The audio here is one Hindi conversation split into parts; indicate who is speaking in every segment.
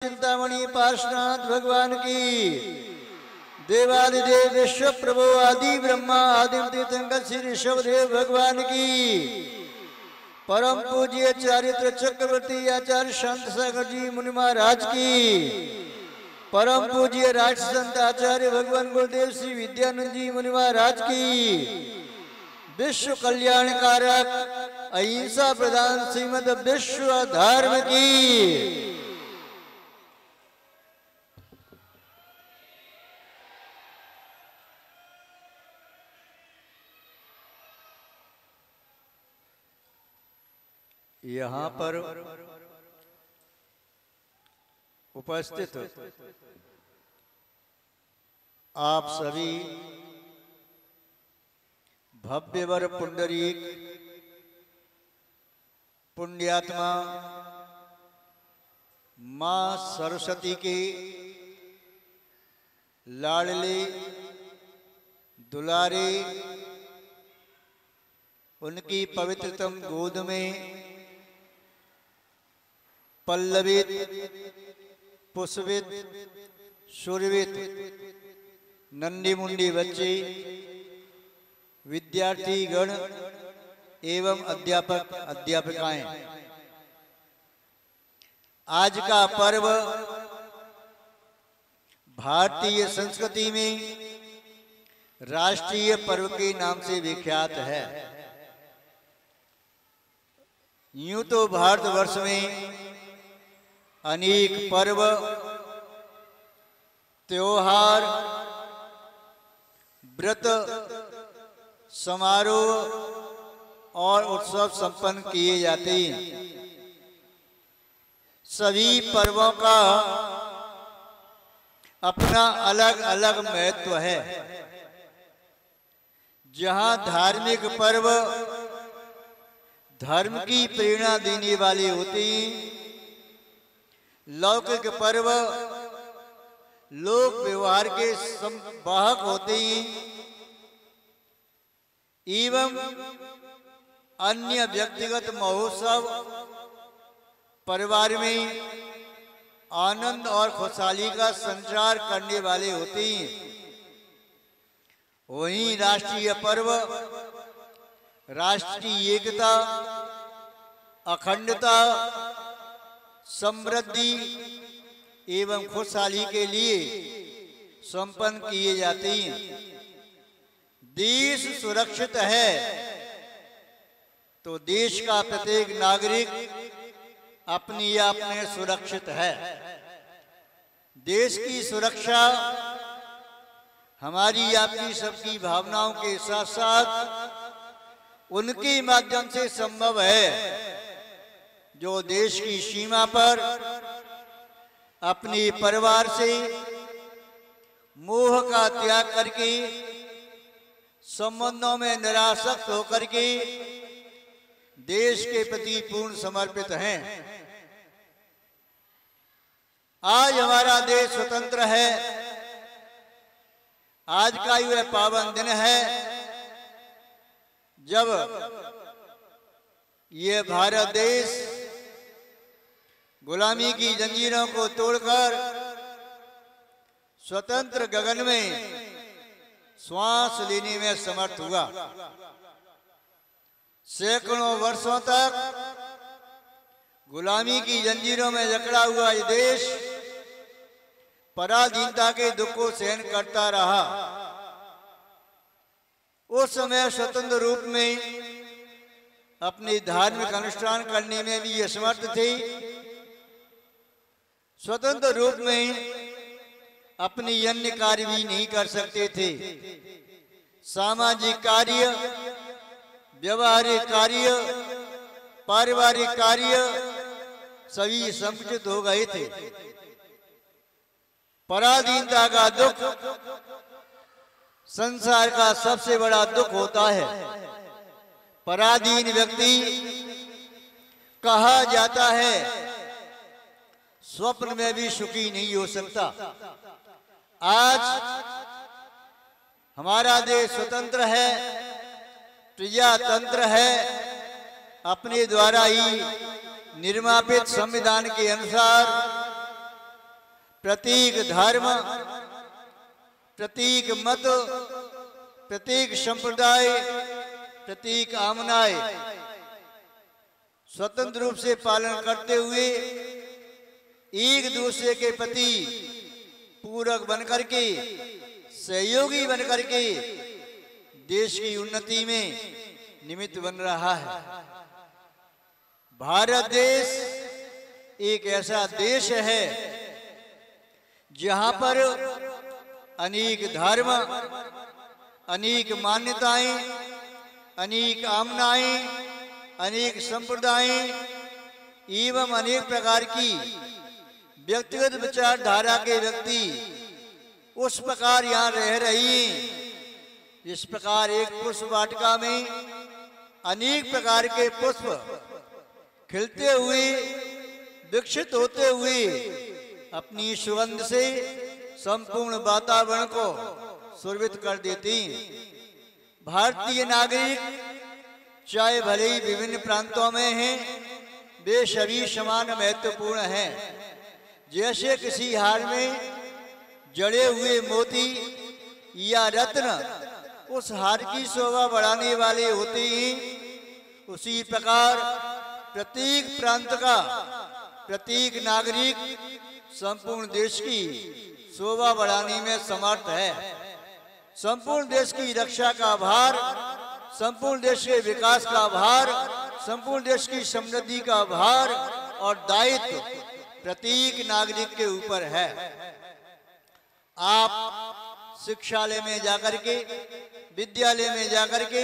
Speaker 1: चिंतामणि पार्श्वनाथ भगवान की, देवादिदेव विश्व प्रभु आदि ब्रह्मा आदि तीर्थंकर श्री ऋषभदेव भगवान की, परम पूज्य चारित्र चक्रवर्ती आचार्य संत सागर जी मुनि महाराज की, परम पूज्य राष्ट्र संत आचार्य भगवान गुरुदेव श्री विद्यानंद जी मुनि महाराज की, विश्व कल्याण कारक अहिंसा प्रधान श्रीमद विश्व धर्म की। यहाँ पर उपस्थित आप सभी भव्यवर पुंडरीक पुण्यात्मा मां सरस्वती के लाडले दुलारे उनकी पवित्रतम गोद में पल्लवित पुष्पित सुरभित नन्ही मुंडी बच्चे विद्यार्थी गण एवं अध्यापक अध्यापिकाएं, आज का पर्व भारतीय संस्कृति में राष्ट्रीय पर्व के नाम से विख्यात है। यूं तो भारतवर्ष में अनेक पर्व त्योहार व्रत समारोह और उत्सव संपन्न किए जाते हैं। सभी पर्वों का अपना अलग अलग महत्व है। जहां धार्मिक पर्व धर्म की प्रेरणा देने वाले होते हैं, लौकिक पर्व लोक व्यवहार के संवाहक होते हैं एवं अन्य व्यक्तिगत महोत्सव परिवार में आनंद और खुशहाली का संचार करने वाले होते हैं। वहीं राष्ट्रीय पर्व राष्ट्रीय एकता, अखंडता, समृद्धि एवं खुशहाली के लिए संपन्न किए जाते हैं। देश सुरक्षित है तो देश का प्रत्येक नागरिक अपनी आप में सुरक्षित है। देश की सुरक्षा हमारी आपकी सबकी भावनाओं के साथ साथ उनके माध्यम से संभव है जो देश की सीमा पर अपने परिवार से मोह का त्याग करके संबंधों में निरासक्त होकर के देश के प्रति पूर्ण समर्पित हैं। आज हमारा देश स्वतंत्र है। आज का यह पावन दिन है जब ये भारत देश गुलामी की जंजीरों को तोड़कर स्वतंत्र गगन में श्वास लेने में समर्थ हुआ। सैकड़ों वर्षों तक गुलामी की जंजीरों में जकड़ा हुआ ये देश पराधीनता के दुख को सहन करता रहा। उस समय स्वतंत्र रूप में अपने धार्मिक अनुष्ठान करने में भी असमर्थ थे। स्वतंत्र रूप में अपनी अन्य कार्य भी नहीं कर सकते थे। सामाजिक कार्य, व्यवहारिक कार्य, पारिवारिक कार्य सभी संकुचित हो गए थे। पराधीनता का दुख संसार का सबसे बड़ा दुख होता है। पराधीन व्यक्ति कहा जाता है स्वप्न में भी सुखी नहीं हो सकता। आज हमारा देश स्वतंत्र है, प्रजातंत्र है। अपने द्वारा ही निर्मापित संविधान के अनुसार प्रतीक धर्म, प्रतीक मत, प्रतीक संप्रदाय, प्रतीक आमनाय स्वतंत्र रूप से पालन करते हुए एक दूसरे के प्रति पूरक बनकर के, सहयोगी बनकर के देश की उन्नति में निमित्त बन रहा है। भारत देश एक ऐसा देश है जहां पर अनेक धर्म, अनेक मान्यताएं, अनेक आमनाएं, अनेक संप्रदाय एवं अनेक प्रकार की व्यक्तिगत विचारधारा के व्यक्ति उस प्रकार यहाँ रह रही हैं। इस प्रकार एक पुष्प वाटिका में अनेक प्रकार के पुष्प खिलते हुए, विकसित होते हुए अपनी सुगंध से संपूर्ण वातावरण को सुरभित कर देती हैं। भारतीय नागरिक चाहे भले ही विभिन्न प्रांतों में हैं, वे सभी समान महत्वपूर्ण हैं। जैसे किसी हार में जड़े हुए मोती या रत्न उस हार की शोभा बढ़ाने वाले होते हैं, उसी प्रकार प्रत्येक प्रांत का प्रत्येक नागरिक संपूर्ण देश की शोभा बढ़ाने में समर्थ है। संपूर्ण देश की रक्षा का भार, संपूर्ण देश के विकास का भार, संपूर्ण देश की समृद्धि का भार और दायित्व प्रत्येक नागरिक के ऊपर है। आप शिक्षालय में जाकर के, विद्यालय में जाकर के,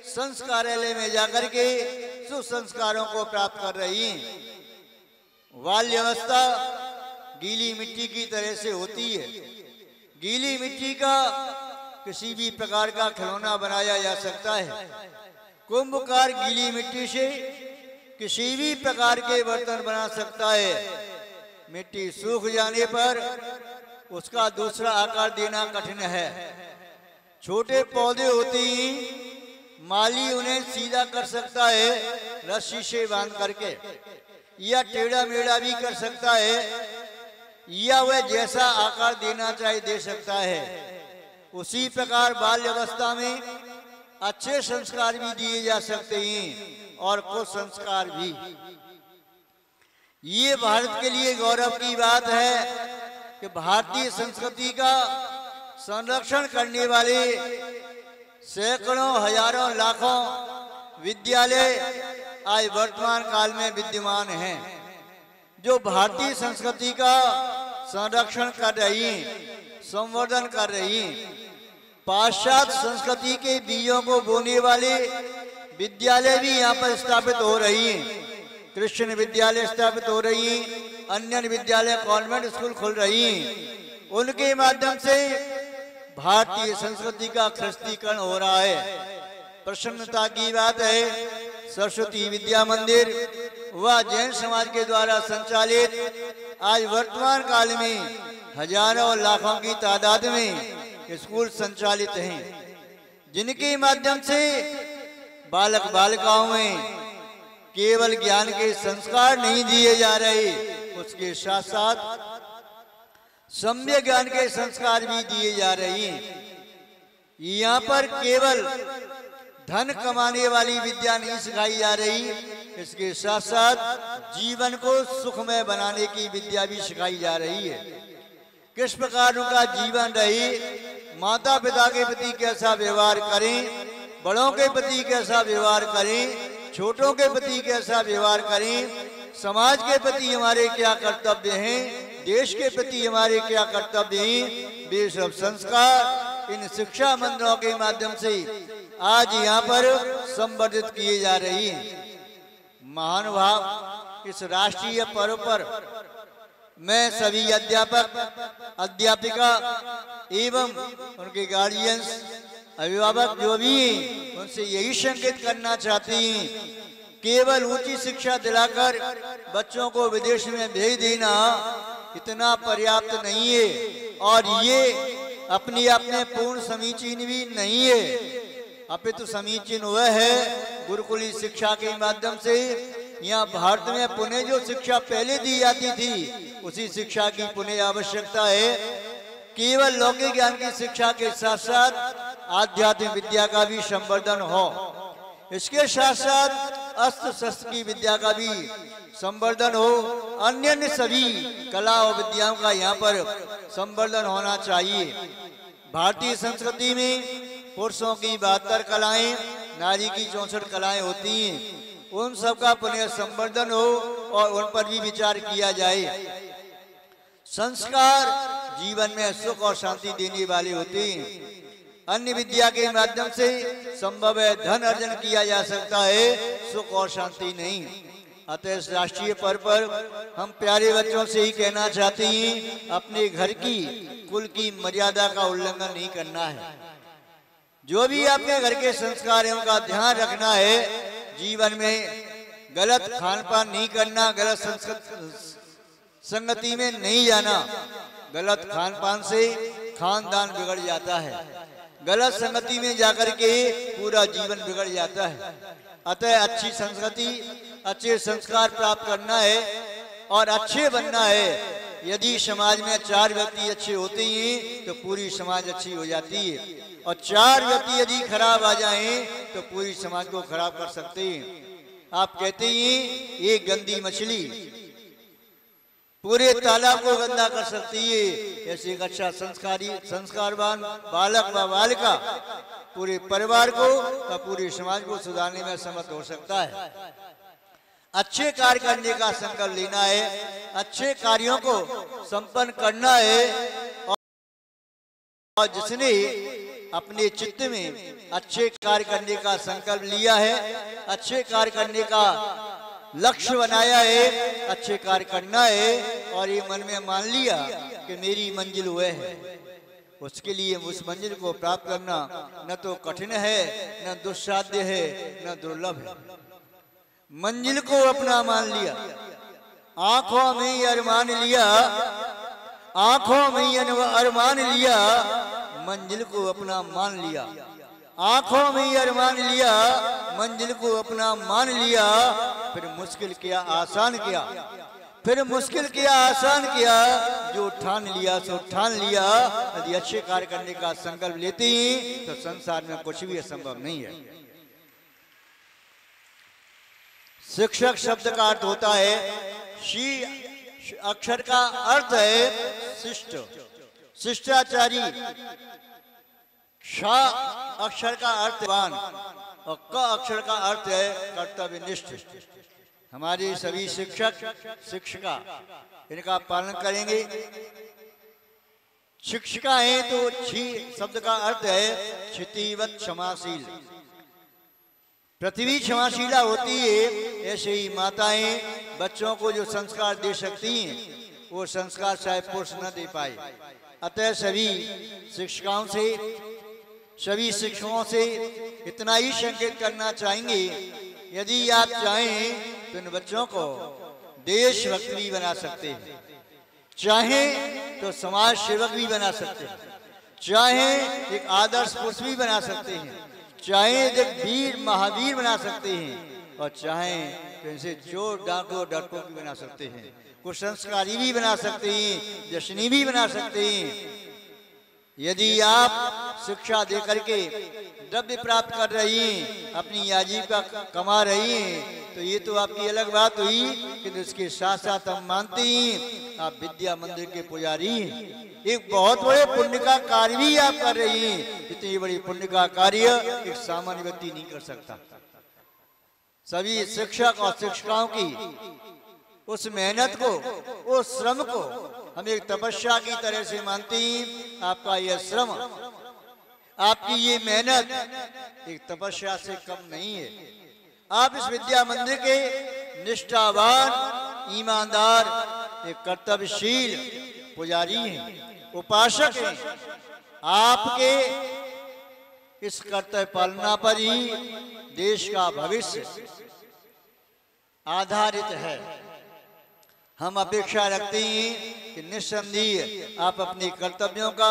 Speaker 1: संस्कारालय में जाकर के सुसंस्कारों को प्राप्त कर रही हैं। बाल्यावस्था गीली मिट्टी की तरह से होती है। गीली मिट्टी का किसी भी प्रकार का खिलौना बनाया जा सकता है। कुंभकार गीली मिट्टी से किसी भी प्रकार के बर्तन बना सकता है। मिट्टी सूख जाने पर उसका दूसरा आकार देना कठिन है। छोटे पौधे होते ही माली उन्हें सीधा कर सकता है रस्सी से बांध करके, या टेढ़ा मेढ़ा भी कर सकता है, या वह जैसा आकार देना चाहे दे सकता है। उसी प्रकार बाल्य अवस्था में अच्छे संस्कार भी दिए जा सकते हैं और कुछ संस्कार भी। ये भारत के लिए गौरव की बात है कि भारतीय संस्कृति का संरक्षण करने वाले सैकड़ों, हजारों, लाखों विद्यालय आज वर्तमान काल में विद्यमान हैं, जो भारतीय संस्कृति का संरक्षण कर रही हैं, संवर्धन कर रही हैं। पाश्चात्य संस्कृति के बीजों को बोने वाले विद्यालय भी यहाँ पर स्थापित हो रही हैं। क्रिश्चियन विद्यालय स्थापित हो रही हैं, अन्य विद्यालय, कॉन्वेंट स्कूल खुल रही हैं। उनके माध्यम से भारतीय संस्कृति का ख्रिस्तीकरण हो रहा है। प्रसन्नता की बात है, सरस्वती विद्या मंदिर व जैन समाज के द्वारा संचालित आज वर्तमान काल में हजारों और लाखों की तादाद में स्कूल संचालित हैं, जिनके माध्यम से बालक बालिकाओं में केवल ज्ञान के संस्कार नहीं दिए जा रहे, उसके साथ साथ सम्यक ज्ञान के संस्कार भी दिए जा रहे हैं। यहाँ पर केवल धन कमाने वाली विद्या नहीं सिखाई जा रही, इसके साथ साथ जीवन को सुखमय बनाने की विद्या भी सिखाई जा रही है। किस प्रकार उनका जीवन रहे, माता पिता के प्रति कैसा व्यवहार करें, बड़ों के प्रति कैसा व्यवहार करें, छोटों के प्रति कैसा व्यवहार करें, समाज के प्रति हमारे क्या कर्तव्य हैं, देश के प्रति हमारे क्या कर्तव्य हैं, वे सब संस्कार इन शिक्षा मंदिरों के माध्यम से आज यहाँ पर संवर्धित किए जा रही हैं। महानुभाव, इस राष्ट्रीय पर्व पर मैं सभी अध्यापक, अध्यापिका एवं उनके गार्जियंस, अभिभावक जो भी हैं, उनसे यही संकेत करना चाहती हैं, केवल ऊंची शिक्षा दिलाकर बच्चों को विदेश में भेज देना इतना पर्याप्त नहीं है, और ये अपने आप में पूर्ण समीचीन भी नहीं है। अपितु समीचीन वह है गुरुकुली शिक्षा के माध्यम से। यहाँ भारत में पुनः जो शिक्षा पहले दी जाती थी उसी शिक्षा की पुनः आवश्यकता है। केवल लौकिक ज्ञान की शिक्षा के साथ साथ आध्यात्मिक विद्या का भी संवर्धन हो। इसके साथ साथ अस्त्र शस्त्र की विद्या का भी संवर्धन हो। अन्य सभी कला और विद्याओं का यहाँ पर संवर्धन होना चाहिए। भारतीय संस्कृति में पुरुषों की 72 कलाएं, नारी की 64 कलाएं होती हैं। उन सब का पुनः संवर्धन हो और उन पर भी विचार किया जाए। संस्कार जीवन में सुख और शांति देने वाले होते हैं। अन्य विद्या के माध्यम से संभव है धन अर्जन किया जा सकता है, सुख और शांति नहीं। अतः इस राष्ट्रीय पर्व पर हम प्यारे बच्चों से ही कहना चाहते हैं, अपने घर की कुल की मर्यादा का उल्लंघन नहीं करना है। जो भी आपके घर के संस्कार हैं उनका ध्यान रखना है। जीवन में गलत खान पान नहीं करना, गलत संगति में नहीं जाना। गलत खान पान से खानदान बिगड़ जाता है, गलत संगति में जाकर के पूरा जीवन बिगड़ जाता है। अतः अच्छी संस्कृति, अच्छे संस्कार प्राप्त करना है और अच्छे बनना है। यदि समाज में 4 व्यक्ति अच्छे होते हैं तो पूरी समाज अच्छी हो जाती है, और 4 व्यक्ति यदि खराब आ जाएं तो पूरी समाज को खराब कर सकते हैं। आप कहते हैं एक गंदी मछली पूरे तालाब को गंदा कर सकती है, ऐसे एक अच्छा संस्कारवान बालक व बालिका पूरे परिवार को और पूरे समाज को सुधारने में समर्थ हो सकता है। अच्छे कार्य करने का संकल्प लेना है, अच्छे कार्यों को संपन्न करना है। और जिसने अपने चित्त में अच्छे कार्य करने का संकल्प लिया है, अच्छे कार्य करने का लक्ष्य बनाया है, अच्छे कार्य करना है और ये मन में मान लिया कि मेरी मंजिल वह है, उसके लिए उस मंजिल को प्राप्त करना न तो कठिन है, न दुस्साध्य है, न दुर्लभ है। मंजिल को अपना मान लिया, आंखों में अरमान लिया, आंखों में अरमान लिया, मंजिल को अपना मान लिया। आंखों में अरमान लिया, मंजिल को अपना मान लिया। फिर मुश्किल किया, आसान किया, फिर मुश्किल किया, आसान किया। जो ठान लिया सो ठान लिया। यदि अच्छे कार्य करने का संकल्प लेते हैं तो संसार में कुछ भी असंभव नहीं है। शिक्षक शब्द का अर्थ होता है शी, अक्षर का अर्थ है शिष्ट, शिष्टाचारी। श अक्षर का अर्थ वान और क अक्षर का अर्थ है कर्तव्यनिष्ठ। हमारे सभी शिक्षक शिक्षिका इनका पालन करेंगे। शिक्षिका है तो छी शब्द का अर्थ है क्षितिवत क्षमाशील। पृथ्वी क्षमाशीला होती है, ऐसे ही माताएं बच्चों को जो संस्कार दे सकती हैं वो संस्कार शायद पुरुष न दे पाए। अतः सभी शिक्षिकाओं से, सभी शिक्षकों से इतना ही संकेत करना चाहेंगे, यदि आप चाहें तो इन बच्चों को देशभक्त भी बना सकते हैं, चाहें तो समाज सेवक भी बना सकते हैं, चाहें एक आदर्श पुरुष भी बना सकते हैं, चाहें एक वीर महावीर बना सकते हैं, और चाहें तो इनसे चोर डाकू डरपोक भी बना सकते हैं, कुछ संस्कारी भी बना सकते हैं, जश्नी भी बना सकते हैं। यदि आप शिक्षा दे करके द्रव्य प्राप्त कर रही हैं, अपनी आजीविका कमा रही हैं, तो ये तो आपकी अलग बात हुई, कि उसके साथ साथ हम मानते हैं आप विद्या मंदिर के पुजारी हैं। एक बहुत बड़े पुण्य का कार्य भी आप कर रही हैं। इतनी बड़ी पुण्य का कार्य एक सामान्य व्यक्ति नहीं कर सकता। सभी शिक्षक और शिक्षिकाओं की उस मेहनत को, उस श्रम को हम एक तपस्या की तरह से मानते हैं। आपका यह श्रम, आपकी ये मेहनत एक तपस्या से कम नहीं है। आप इस विद्या मंदिर के निष्ठावान, ईमानदार, एक कर्तव्यशील पुजारी हैं, उपासक हैं। आपके इस कर्तव्य पालना पर ही देश का भविष्य आधारित है। हम अपेक्षा रखते हैं कि निस्संदेह आप अपने कर्तव्यों का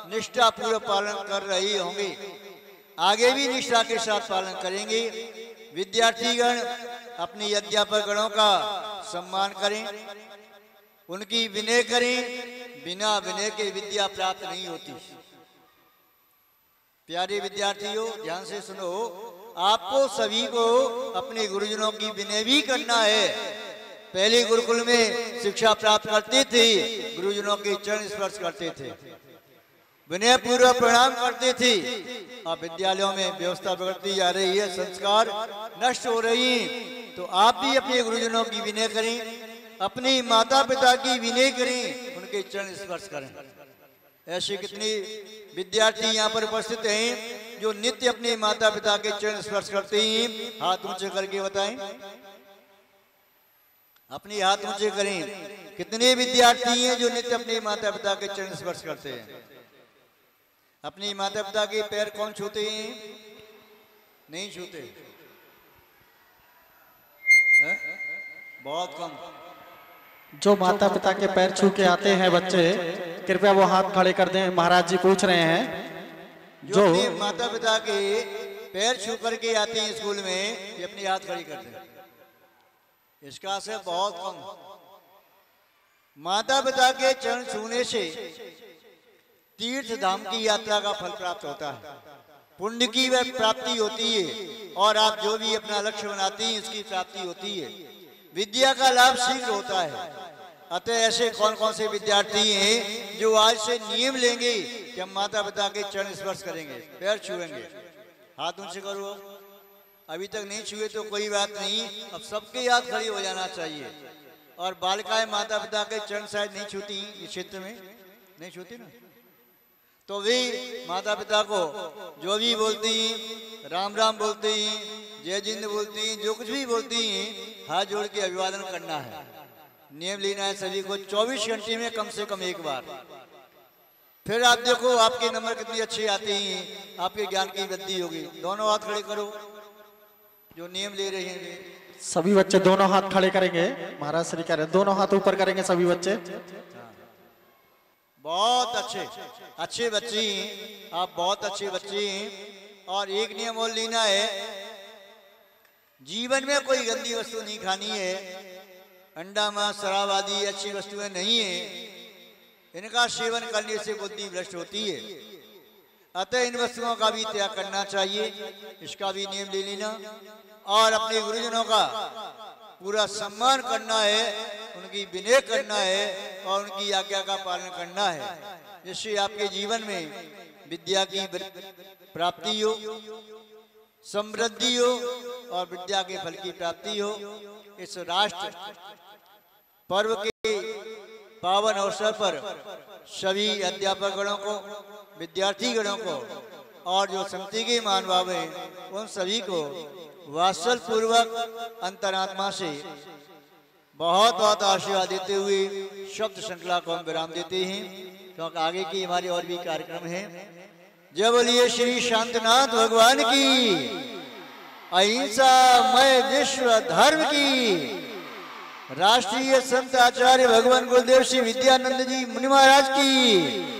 Speaker 1: निष्ठापूर्वक पालन कर रहे होंगे, आगे भी निष्ठा के साथ पालन करेंगे। विद्यार्थीगण अपने अध्यापक गणों का सम्मान करें, उनकी विनय करें। बिना विनय के विद्या प्राप्त नहीं होती। प्यारे विद्यार्थियों, ध्यान से सुनो, आपको सभी को अपने गुरुजनों की विनय भी करना है। पहले गुरुकुल में शिक्षा प्राप्त करते थे, गुरुजनों के चरण स्पर्श करते थे, विनय पूर्वक प्रणाम करते थे। अब विद्यालयों में व्यवस्था बिगड़ती जा रही है, संस्कार नष्ट हो रही हैं। तो आप भी अपने गुरुजनों की विनय करें, अपने माता पिता की विनय करें, उनके चरण स्पर्श करें। ऐसे कितने विद्यार्थी यहाँ पर उपस्थित हैं जो नित्य अपने माता पिता के चरण स्पर्श करते हैं। हाथ ऊंचे करके बताएं, अपने हाथ ऊंचे करें। कितने विद्यार्थी हैं जो नित्य अपने माता पिता के चरण स्पर्श करते हैं? अपने माता पिता के पैर कौन छूते हैं? नहीं छूते, बहुत कम।
Speaker 2: जो माता पिता के पैर छू के आते हैं बच्चे, कृपया वो हाथ खड़े कर दें। महाराज जी पूछ रहे हैं
Speaker 1: जो अपने माता पिता के पैर छू करके आते हैं स्कूल में, ये अपने हाथ खड़े कर दें। इसका असर बहुत कम। माता पिता के चरण छूने से तीर्थ धाम की यात्रा का फल प्राप्त होता है, पुण्य की वह प्राप्ति होती है, और आप जो भी अपना लक्ष्य बनाती हैं उसकी प्राप्ति होती है। विद्या का लाभ शीघ्र होता है। अतः ऐसे कौन कौन से विद्यार्थी हैं जो आज से नियम लेंगे कि हम माता पिता के चरण स्पर्श करेंगे, पैर छुएंगे? हाथ ऊंचे करो। अभी तक नहीं छुए तो कोई बात नहीं, अब सबके हाथ खड़ी हो जाना चाहिए। और बालिकाएं माता पिता के चरण शायद नहीं छूती, इस क्षेत्र में नहीं छूती ना, तो वे माता पिता को जो भी बोलती हैं, राम राम बोलती हैं, जय जिंद बोलती हैं, जो कुछ भी बोलती हैं, हाथ जोड़ के अभिवादन करना है। नियम लेना है सभी को 24 घंटे में कम से कम एक बार। फिर आप देखो आपके नंबर कितनी अच्छी आती हैं, आपके ज्ञान की वृद्धि होगी। दोनों हाथ खड़े करो जो नियम ले रहे हैं।
Speaker 2: सभी बच्चे दोनों हाथ खड़े करेंगे। महाराज श्री कह रहे दोनों हाथ ऊपर करेंगे सभी बच्चे।
Speaker 1: बहुत अच्छे अच्छे बच्चे हैं आप, बहुत अच्छे बच्चे हैं। और एक नियम और लेना है, जीवन में कोई गंदी वस्तु नहीं खानी है। अंडा मांस शराब आदि अच्छी वस्तुएं नहीं है, इनका सेवन करने से बुद्धि भ्रष्ट होती है। अतः इन वस्तुओं का भी त्याग करना चाहिए, इसका भी नियम ले लेना। और अपने गुरुजनों का पूरा सम्मान करना है, उनकी विनय करना है और उनकी आज्ञा का पालन करना है। जिससे आपके जीवन में विद्या की प्राप्ति हो, समृद्धि हो और विद्या के फल की प्राप्ति हो। इस राष्ट्र पर्व के पावन अवसर पर सभी अध्यापक गणों को, विद्यार्थी गणों को और जो समिति के महानुभाव हैं उन सभी को वात्सल पूर्वक अंतरात्मा से बहुत बहुत आशीर्वाद देते हुए शब्द श्रृंखला को हम विराम देते हैं, क्योंकि आगे की हमारे और भी कार्यक्रम हैं। जय बोलिए श्री शांतनाथ भगवान की, अहिंसा मय विश्व धर्म की, राष्ट्रीय संत आचार्य भगवान गुरुदेव श्री विद्यानंद जी मुनि महाराज की।